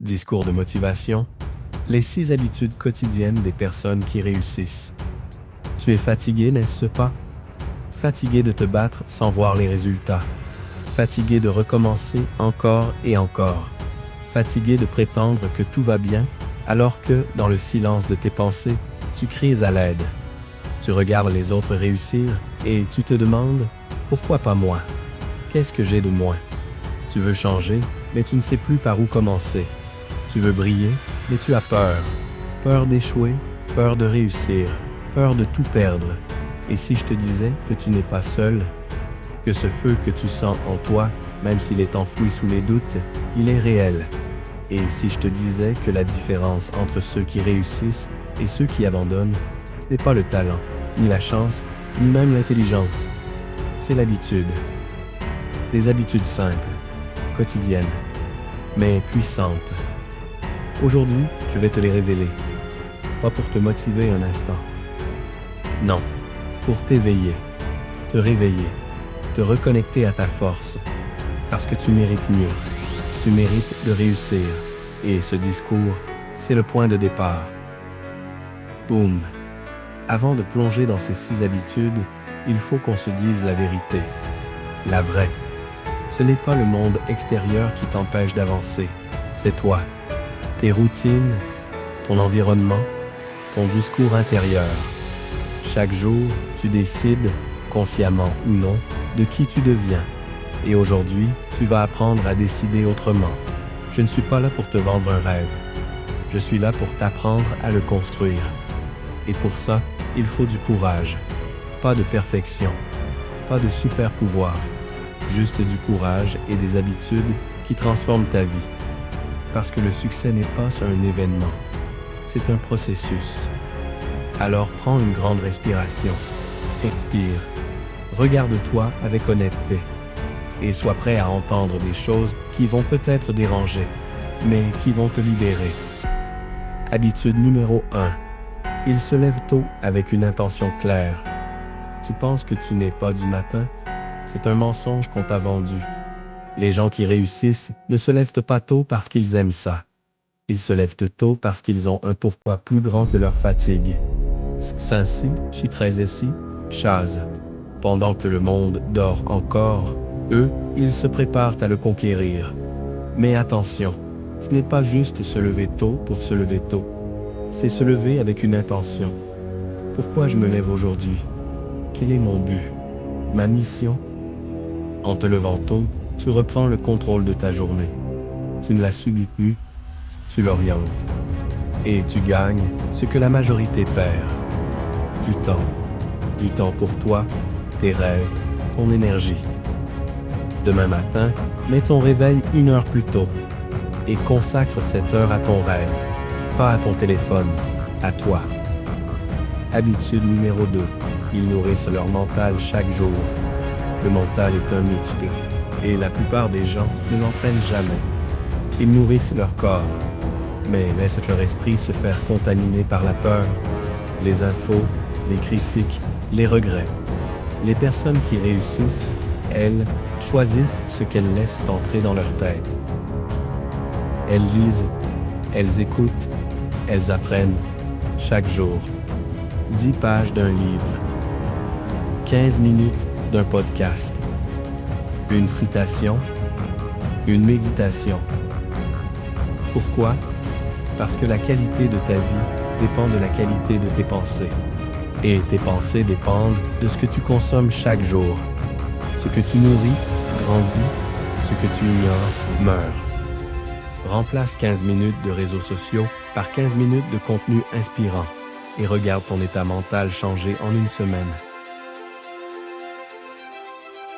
Discours de motivation. Les 6 habitudes quotidiennes des personnes qui réussissent. Tu es fatigué, n'est-ce pas? Fatigué de te battre sans voir les résultats. Fatigué de recommencer encore et encore. Fatigué de prétendre que tout va bien, alors que, dans le silence de tes pensées, tu cries à l'aide. Tu regardes les autres réussir et tu te demandes « Pourquoi pas moi? Qu'est-ce que j'ai de moins ?» Tu veux changer, mais tu ne sais plus par où commencer. Tu veux briller, mais tu as peur. Peur d'échouer, peur de réussir, peur de tout perdre. Et si je te disais que tu n'es pas seul, que ce feu que tu sens en toi, même s'il est enfoui sous les doutes, il est réel. Et si je te disais que la différence entre ceux qui réussissent et ceux qui abandonnent, ce n'est pas le talent, ni la chance, ni même l'intelligence. C'est l'habitude. Des habitudes simples, quotidiennes, mais puissantes. Aujourd'hui, je vais te les révéler. Pas pour te motiver un instant. Non, pour t'éveiller, te réveiller, te reconnecter à ta force. Parce que tu mérites mieux. Tu mérites de réussir. Et ce discours, c'est le point de départ. Boum! Avant de plonger dans ces 6 habitudes, il faut qu'on se dise la vérité. La vraie. Ce n'est pas le monde extérieur qui t'empêche d'avancer. C'est toi. Tes routines, ton environnement, ton discours intérieur. Chaque jour, tu décides, consciemment ou non, de qui tu deviens. Et aujourd'hui, tu vas apprendre à décider autrement. Je ne suis pas là pour te vendre un rêve. Je suis là pour t'apprendre à le construire. Et pour ça, il faut du courage. Pas de perfection. Pas de super pouvoir. Juste du courage et des habitudes qui transforment ta vie. Parce que le succès n'est pas un événement. C'est un processus. Alors prends une grande respiration. Expire. Regarde-toi avec honnêteté. Et sois prêt à entendre des choses qui vont peut-être déranger, mais qui vont te libérer. Habitude numéro 1. Il se lève tôt avec une intention claire. Tu penses que tu n'es pas du matin? C'est un mensonge qu'on t'a vendu. Les gens qui réussissent ne se lèvent pas tôt parce qu'ils aiment ça. Ils se lèvent tôt parce qu'ils ont un pourquoi plus grand que leur fatigue. Ainsi, Chitrezessi, Chaz. Pendant que le monde dort encore, eux, ils se préparent à le conquérir. Mais attention, ce n'est pas juste se lever tôt pour se lever tôt. C'est se lever avec une intention. Pourquoi je me lève aujourd'hui? Quel est mon but? Ma mission? En te levant tôt, tu reprends le contrôle de ta journée. Tu ne la subis plus, tu l'orientes. Et tu gagnes ce que la majorité perd. Du temps. Du temps pour toi, tes rêves, ton énergie. Demain matin, mets ton réveil 1 heure plus tôt et consacre cette heure à ton rêve, pas à ton téléphone, à toi. Habitude numéro 2. Ils nourrissent leur mental chaque jour. Le mental est un muscle, et la plupart des gens ne l'entraînent jamais. Ils nourrissent leur corps, mais laissent leur esprit se faire contaminer par la peur, les infos, les critiques, les regrets. Les personnes qui réussissent, elles, choisissent ce qu'elles laissent entrer dans leur tête. Elles lisent, elles écoutent, elles apprennent, chaque jour. 10 pages d'un livre. 15 minutes d'un podcast. Une citation. Une méditation. Pourquoi? Parce que la qualité de ta vie dépend de la qualité de tes pensées. Et tes pensées dépendent de ce que tu consommes chaque jour. Ce que tu nourris, grandit. Ce que tu ignores, meurt. Remplace 15 minutes de réseaux sociaux par 15 minutes de contenu inspirant et regarde ton état mental changer en 1 semaine.